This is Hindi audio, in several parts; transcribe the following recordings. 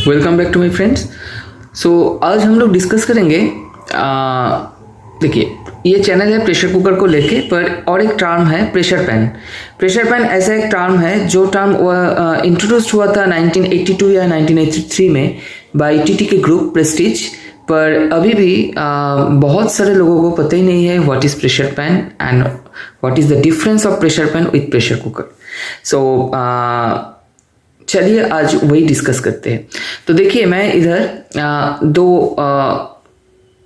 Welcome back to my friends. So आज हम लोग डिस्कस करेंगे, देखिए ये चैनल है प्रेशर कुकर को लेके, पर और एक टर्म है प्रेशर पैन। प्रेशर पैन ऐसा एक टर्म है जो टर्म इंट्रोड्यूस हुआ था 1982 या 1983 में बाय टीटी के ग्रुप प्रेस्टीज, पर अभी भी बहुत सारे लोगों को पता ही नहीं है what is pressure pan and what is the difference of pressure pan with pressure cooker. So चलिए आज वही डिस्कस करते हैं। तो देखिए मैं इधर दो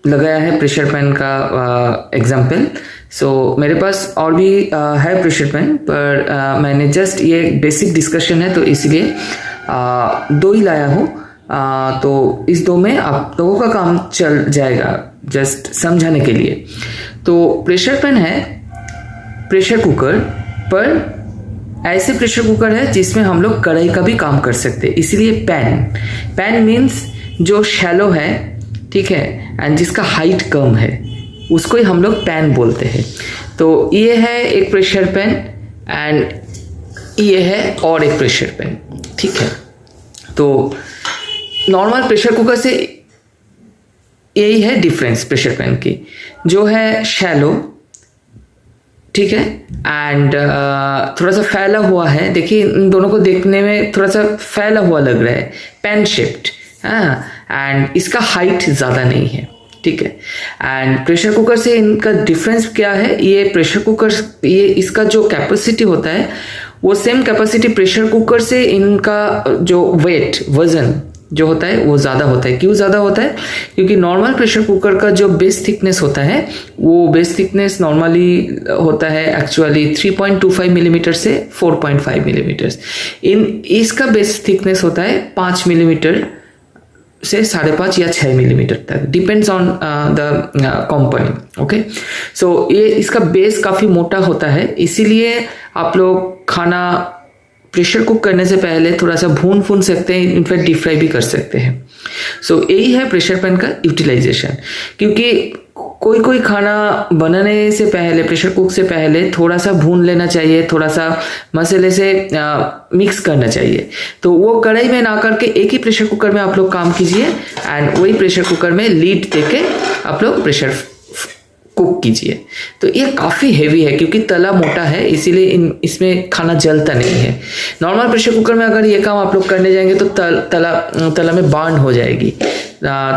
लगाया है प्रेशर पैन का एग्जाम्पल। सो मेरे पास और भी है प्रेशर पैन, पर मैंने जस्ट ये बेसिक डिस्कशन है तो इसीलिए दो ही लाया हूँ। तो इस दो में आप लोगों का काम चल जाएगा जस्ट समझाने के लिए। तो प्रेशर पैन है प्रेशर कुकर, पर ऐसे प्रेशर कुकर है जिसमें हम लोग कढ़ाई का भी काम कर सकते हैं, इसीलिए पैन मीन्स जो शैलो है, ठीक है, एंड जिसका हाइट कम है उसको ही हम लोग पैन बोलते हैं। तो ये है एक प्रेशर पैन एंड ये है और एक प्रेशर पैन, ठीक है। तो नॉर्मल प्रेशर कुकर से यही है डिफरेंस प्रेशर पैन की, जो है शैलो, ठीक है, एंड थोड़ा सा फैला हुआ है। देखिए इन दोनों को देखने में थोड़ा सा फैला हुआ लग रहा है, पैन शेप्ड, हाँ, एंड इसका हाइट ज़्यादा नहीं है, ठीक है। एंड प्रेशर कुकर से इनका डिफरेंस क्या है, ये प्रेशर कुकर, ये इसका जो कैपेसिटी होता है वो सेम कैपेसिटी प्रेशर कुकर से इनका जो वेट वजन जो होता है वो ज़्यादा होता है। क्यों ज़्यादा होता है? क्योंकि नॉर्मल प्रेशर कुकर का जो बेस थिकनेस होता है वो बेस थिकनेस नॉर्मली होता है एक्चुअली 3.25 मिलीमीटर से 4.5 मिलीमीटर। इसका बेस थिकनेस होता है 5 मिलीमीटर से 5.5 या 6 मिलीमीटर तक, depends on the company. Okay, so ये इसका बेस काफ़ी मोटा होता है, इसीलिए आप लोग खाना प्रेशर कुक करने से पहले थोड़ा सा भून सकते हैं, इनफैक्ट डीप फ्राई भी कर सकते हैं। सो यही है प्रेशर पैन का यूटिलाइजेशन। क्योंकि कोई खाना बनाने से पहले, प्रेशर कुक से पहले थोड़ा सा भून लेना चाहिए, थोड़ा सा मसाले से मिक्स करना चाहिए। तो वो कढ़ाई में ना करके एक ही प्रेशर कुकर में आप लोग काम कीजिए एंड वही प्रेशर कुकर में लीड देके आप लोग प्रेशर कुक कीजिए। तो ये काफ़ी हेवी है क्योंकि तला मोटा है, इसीलिए इसमें खाना जलता नहीं है। नॉर्मल प्रेशर कुकर में अगर ये काम आप लोग करने जाएंगे तो तला में बर्न हो जाएगी।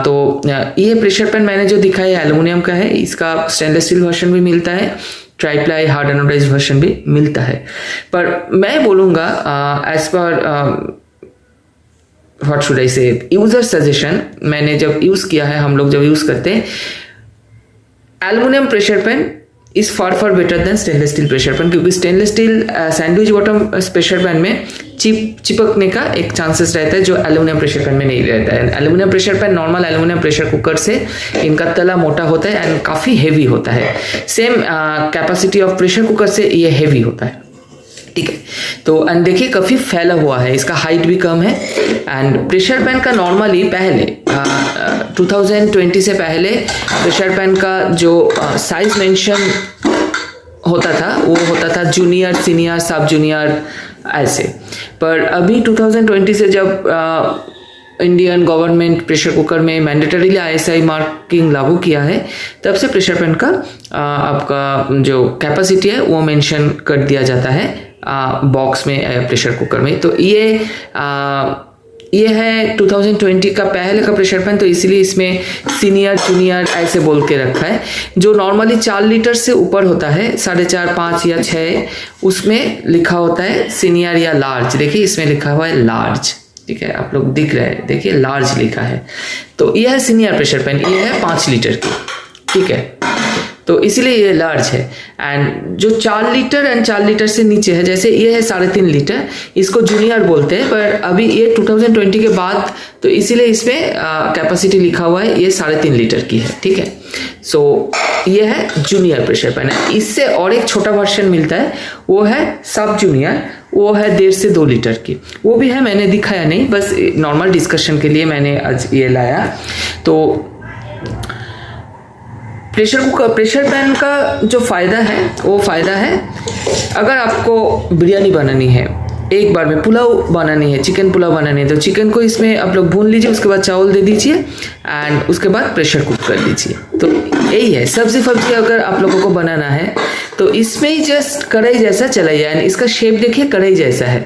तो ये प्रेशर पैन मैंने जो दिखाया है एल्युमिनियम का है, इसका स्टेनलेस स्टील वर्जन भी मिलता है, ट्राईप्लाई हार्ड एनोडाइज्ड वर्जन भी मिलता है। पर मैं बोलूँगा as per what should I से यूजर सजेशन, मैंने जब यूज़ किया है, हम लोग जब यूज़ करते हैं, aluminium pressure pan is far better than stainless steel pressure pan. क्योंकि stainless steel sandwich bottom pressure pan में चिपकने का एक चांसेस रहता है जो एल्युमिनियम प्रेशर पैन में नहीं रहता है। Aluminium pressure pan normal aluminium pressure cooker से इनका तला मोटा होता है एंड काफ़ी हेवी होता है। Same capacity of pressure cooker से ये हेवी होता है, ठीक है। तो एंड देखिए काफ़ी फैला हुआ है, इसका हाइट भी कम है। एंड प्रेशर पैन का नॉर्मली पहले 2020 से पहले प्रेशर पैन का जो साइज मेंशन होता था वो होता था जूनियर, सीनियर, सब जूनियर ऐसे। पर अभी 2020 से जब इंडियन गवर्नमेंट प्रेशर कुकर में मैंडेटरीली ISI मार्किंग लागू किया है, तब से प्रेशर पैन का आपका जो कैपेसिटी है वो मेंशन कर दिया जाता है बॉक्स में प्रेशर कुकर में। तो ये है 2020 का पहले का प्रेशर पैन, तो इसीलिए इसमें सीनियर जूनियर ऐसे बोल के रखा है। जो नॉर्मली 4 लीटर से ऊपर होता है, 4.5, 5 या 6, उसमें लिखा होता है सीनियर या लार्ज। देखिए इसमें लिखा हुआ है लार्ज, ठीक है, आप लोग दिख रहे हैं, देखिए लार्ज लिखा है। तो यह है सीनियर प्रेशर पैन, ये है 5 लीटर की, ठीक है, तो इसीलिए ये लार्ज है। एंड जो 4 लीटर एंड 4 लीटर से नीचे है, जैसे ये है 3.5 लीटर, इसको जूनियर बोलते हैं। पर अभी ये 2020 के बाद, तो इसीलिए इसमें कैपेसिटी लिखा हुआ है ये 3.5 लीटर की है, ठीक है। सो ये है जूनियर प्रेशर पैन। इससे और एक छोटा वर्जन मिलता है, वो है सब जूनियर, वो है 1.5 से 2 लीटर की, वो भी है, मैंने दिखाया नहीं, बस नॉर्मल डिस्कशन के लिए मैंने आज ये लाया। तो प्रेशर पैन का जो फ़ायदा है वो फ़ायदा है, अगर आपको बिरयानी बनानी है एक बार में पुलाव बनानी है, चिकन पुलाव बनानी है, तो चिकन को इसमें आप लोग भून लीजिए, उसके बाद चावल दे दीजिए एंड उसके बाद प्रेशर कुक कर लीजिए। तो यही है। सब्जी फब्जी अगर आप लोगों को बनाना है तो इसमें ही जस्ट कढ़ाई जैसा चलाइए एंड इसका शेप देखिए कढ़ाई जैसा है,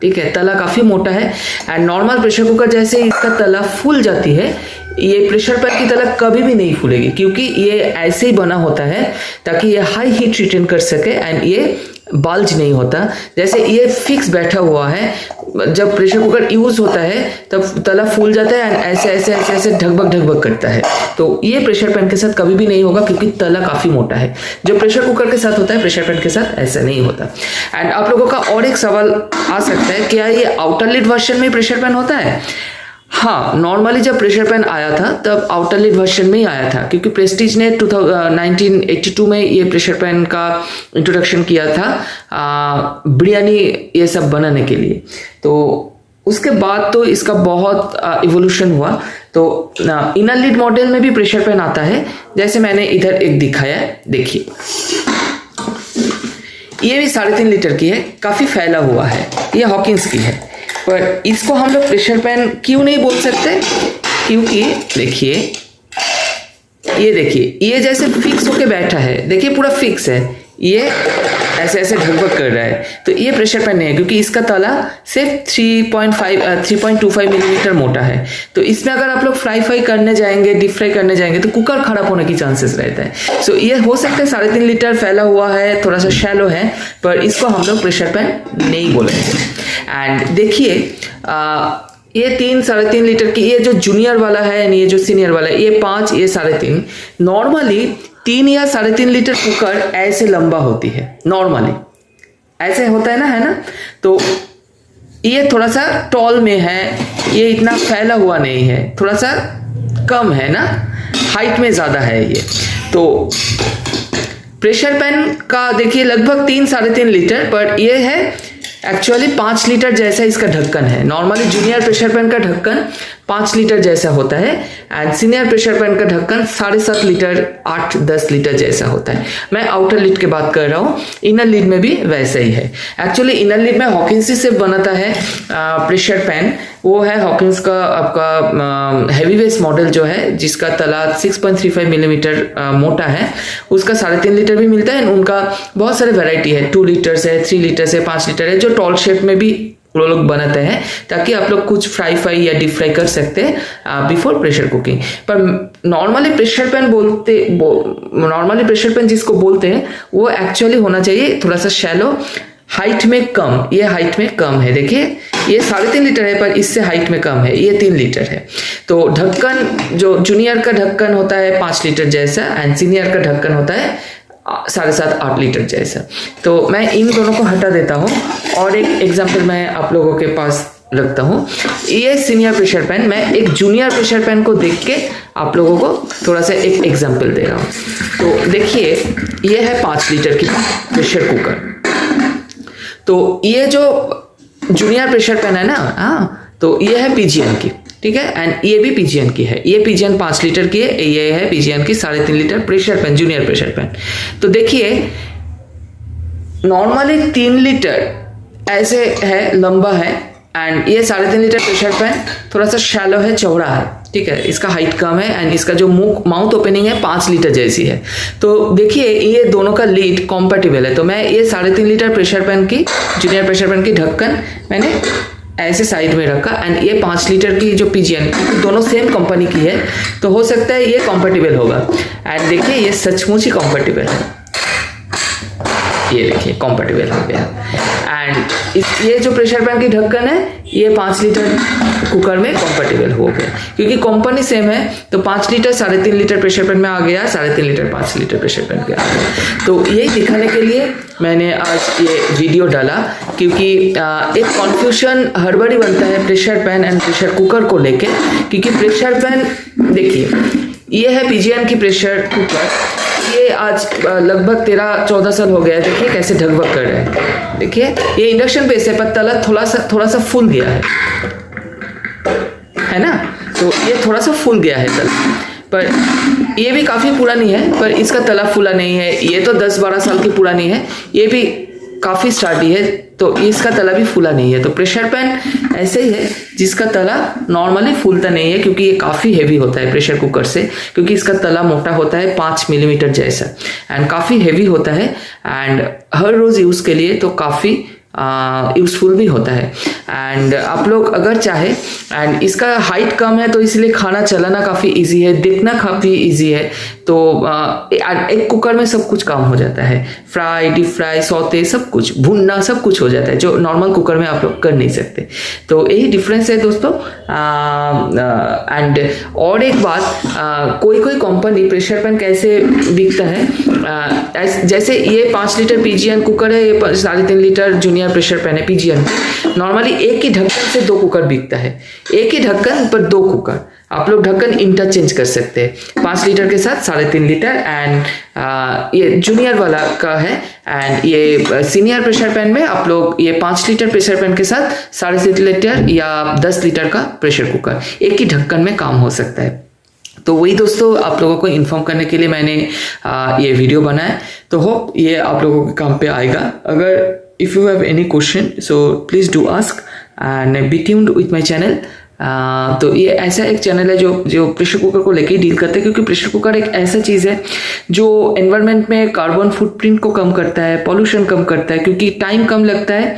ठीक है। तला काफ़ी मोटा है एंड नॉर्मल प्रेशर कुकर जैसे इसका तला फूल जाती है, ये प्रेशर पैन की तला कभी भी नहीं फूलेगी, क्योंकि ये ऐसे ही बना होता है ताकि ये हाई हीट रिटेन कर सके एंड ये बल्ज नहीं होता। जैसे ये फिक्स बैठा हुआ है, जब प्रेशर कुकर यूज होता है तब तला फूल जाता है एंड ऐसे ऐसे ऐसे ऐसे ढकबक करता है। तो ये प्रेशर पैन के साथ कभी भी नहीं होगा, क्योंकि तला काफ़ी मोटा है। जो प्रेशर कुकर के साथ होता है, प्रेशर पैन के साथ ऐसा नहीं होता। एंड आप लोगों का और एक सवाल आ सकता है, क्या ये आउटर लिड वर्जन में प्रेशर पैन होता है? हाँ, नॉर्मली जब प्रेशर पैन आया था तब आउटर लिड वर्जन में ही आया था, क्योंकि प्रेस्टीज ने 1982 में ये प्रेशर पैन का इंट्रोडक्शन किया था बिरयानी ये सब बनाने के लिए। तो उसके बाद तो इसका बहुत इवोल्यूशन हुआ। तो इनर लिड मॉडल में भी प्रेशर पैन आता है, जैसे मैंने इधर एक दिखाया है, देखिए ये भी 3.5 लीटर की है, काफ़ी फैला हुआ है, ये हॉकिंस की है। पर इसको हम लोग प्रेशर पैन क्यों नहीं बोल सकते? क्योंकि देखिए, ये देखिए, ये जैसे फिक्स होके बैठा है, देखिए पूरा फिक्स है, ये ऐसे ऐसे ढकबक कर रहा है, तो ये प्रेशर पैन नहीं है, क्योंकि इसका तला सिर्फ 3.25 मिलीमीटर मोटा है। तो इसमें अगर आप लोग फ्राई करने जाएंगे, डीप फ्राई करने जाएंगे, तो कुकर खराब होने की चांसेस रहता है। सो ये हो सकता है 3.5 लीटर फैला हुआ है, थोड़ा सा शैलो है, पर इसको हम लोग प्रेशर पैन नहीं बोलेंगे। एंड देखिए ये 3-3.5 लीटर की, ये जो जूनियर वाला है, ये जो सीनियर वाला है, ये 5, ये 3.5। नॉर्मली 3 या 3.5 लीटर कुकर ऐसे लंबा होती है, नॉर्मली ऐसे होता है ना। तो ये थोड़ा सा टॉल में है, ये इतना फैला हुआ नहीं है, थोड़ा सा कम है ना, हाइट में ज़्यादा है ये। तो प्रेशर पैन का देखिए लगभग 3-3.5 लीटर, पर ये है एक्चुअली 5 लीटर जैसा इसका ढक्कन है। नॉर्मली जूनियर प्रेशर पैन का ढक्कन 5 लीटर जैसा होता है एंड सीनियर प्रेशर पैन का ढक्कन 7.5 लीटर 8-10 लीटर जैसा होता है। मैं आउटर लिड की बात कर रहा हूँ, इनर लिड में भी वैसा ही है। एक्चुअली इनर लिड में हॉकिंस से बनाता है प्रेशर पैन, वो है हॉकिंस का आपका हैवी बेस मॉडल जो है, जिसका तला 6.35 मिलीमीटर मोटा है, उसका 3.5 लीटर भी मिलता है। उनका बहुत सारे वैरायटी है, 2 लीटर है, 3 लीटर है, 5 लीटर है, जो टॉल शेप में भी वो लोग बनाते हैं, ताकि आप लोग कुछ फ्राई या डीप फ्राई कर सकते हैं बिफोर प्रेशर कुकिंग। पर नॉर्मली प्रेशर पैन जिसको बोलते हैं, वो एक्चुअली होना चाहिए थोड़ा सा शैलो, हाइट में कम। ये हाइट में कम है, देखिए ये 3.5 लीटर है, पर इससे हाइट में कम है, ये 3 लीटर है। तो ढक्कन जो जूनियर का ढक्कन होता है 5 लीटर जैसा एंड सीनियर का ढक्कन होता है 7.5-8 लीटर जैसा। तो मैं इन दोनों को हटा देता हूँ और एक एग्जाम्पल मैं आप लोगों के पास रखता हूँ। ये सीनियर प्रेशर पैन, मैं एक जूनियर प्रेशर पैन को देख के आप लोगों को थोड़ा सा एक एग्जाम्पल दे रहा हूँ। तो देखिए ये है 5 लीटर की प्रेशर कुकर। तो ये जो जूनियर प्रेशर पैन है ना, तो ये है पीजीएन की, ठीक है, एंड ये भी पीजीएन की है। ये पीजीएन 5 लीटर की है, ये है पीजीएन की 3.5 litre pressure pan, junior pressure pan. तो देखिए नॉर्मली 3 लीटर ऐसे है, लंबा है, एंड ये 3.5 लीटर प्रेशर पैन थोड़ा सा शैलो है, चौड़ा है, ठीक है, इसका हाइट कम है एंड इसका जो माउथ ओपनिंग है 5 लीटर जैसी है। तो देखिए ये दोनों का लीड कॉम्पैटिबल है। तो मैं ये 3.5 लीटर प्रेशर पैन की, जूनियर प्रेशर पैन की ढक्कन मैंने ऐसे साइड में रखा एंड ये 5 लीटर की जो पीजीएन, दोनों सेम कंपनी की है, तो हो सकता है ये कॉम्पैटिबल होगा। एंड देखिए ये सचमुच ही कॉम्पैटिबल है, ये देखिए कॉम्पैटिबल हो गया। एंड ये जो प्रेशर पैन की ढक्कन है, ये 5 लीटर कुकर में कॉम्पैटिबल हो गया, क्योंकि कंपनी सेम है। तो 5 लीटर 3.5 लीटर प्रेशर पैन में आ गया, 3.5 लीटर 5 लीटर प्रेशर पैन में आ गया। तो यही दिखाने के लिए मैंने आज ये वीडियो डाला, क्योंकि एक कन्फ्यूजन हड़बड़ी बनता है pressure pan and pressure cooker को लेके। क्योंकि प्रेशर पैन देखिए, ये है पीजीएन की प्रेशर कुकर, ये आज लगभग 13-14 साल हो गया है। देखिए कैसे ढकबक कर रहे हैं, देखिए ये इंडक्शन बेस है, पर तला थोड़ा सा फूल गया है ना। तो ये थोड़ा सा फूल गया है तला, पर ये भी काफ़ी पुरानी है, पर इसका तला फूला नहीं है। ये तो 10-12 साल की पुरानी है, ये भी काफ़ी स्टार्टी है, तो इसका तला भी फूला नहीं है। तो प्रेशर पैन ऐसे ही है जिसका तला नॉर्मली फूलता नहीं है, क्योंकि ये काफ़ी हेवी होता है प्रेशर कुकर से, क्योंकि इसका तला मोटा होता है 5 मिलीमीटर जैसा, एंड काफ़ी हेवी होता है, एंड हर रोज़ यूज़ के लिए तो काफ़ी यूज़फुल भी होता है। एंड आप लोग अगर चाहे, एंड इसका हाइट कम है तो इसलिए खाना चलाना काफ़ी इजी है, देखना काफ़ी इजी है। तो एक कुकर में सब कुछ काम हो जाता है, फ्राई, डीप फ्राई, सौते, सब कुछ, भुनना, सब कुछ हो जाता है, जो नॉर्मल कुकर में आप लोग कर नहीं सकते। तो यही डिफरेंस है दोस्तों। एंड और एक बात, कोई कोई कंपनी प्रेशर पैन कैसे बिकता है, जैसे ये 5 लीटर पीजीएन कुकर है, ये 3.5 लीटर जूनियर प्रेशर पैन है पीजीएन। नॉर्मली एक ही ढक्कन से 2 कुकर बिकता है, एक ही ढक्कन पर 2 कुकर। आप लोग ढक्कन इंटरचेंज कर सकते हैं, 5 लीटर के साथ 3.5 लीटर, एंड ये जूनियर वाला का है। एंड ये सीनियर प्रेशर पैन में आप लोग ये 5 लीटर प्रेशर पैन के साथ 7.5 लीटर या 10 लीटर का प्रेशर कुकर, एक ही ढक्कन में काम हो सकता है। तो वही दोस्तों, आप लोगों को इन्फॉर्म करने के लिए मैंने ये वीडियो बनाया। तो होप ये आप लोगों के काम पे आएगा। अगर if you have any question, so please do ask and be tuned with my channel. तो ये ऐसा एक चैनल है जो प्रेशर कुकर को लेके ही डील करते हैं, क्योंकि प्रेशर कुकर एक ऐसा चीज़ है जो एनवायरनमेंट में कार्बन फुटप्रिंट को कम करता है, पॉल्यूशन कम करता है, क्योंकि टाइम कम लगता है,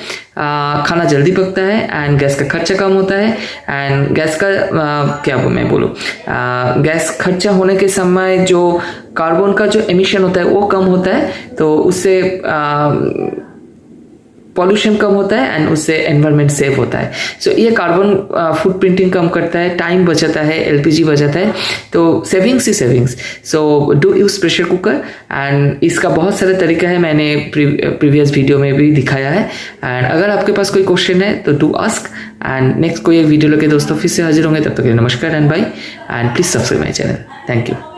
खाना जल्दी पकता है, एंड गैस का खर्चा कम होता है। एंड गैस का गैस खर्चा होने के समय जो कार्बन का जो एमिशन होता है वो कम होता है, तो उससे पॉल्यूशन कम होता है, एंड उससे एनवायरनमेंट सेव होता है। सो ये कार्बन फुटप्रिंटिंग कम करता है, टाइम बचाता है, एलपीजी बचाता है, तो savings he savings. So do use pressure cooker, and इसका बहुत सारे तरीका है, मैंने प्रीवियस वीडियो में भी दिखाया है। एंड अगर आपके पास कोई क्वेश्चन है तो डू आस्क, एंड नेक्स्ट कोई एक वीडियो लेके दोस्तों फिर से हाजिर होंगे। तब तक के लिए नमस्कार and bye, and please subscribe my channel. Thank you.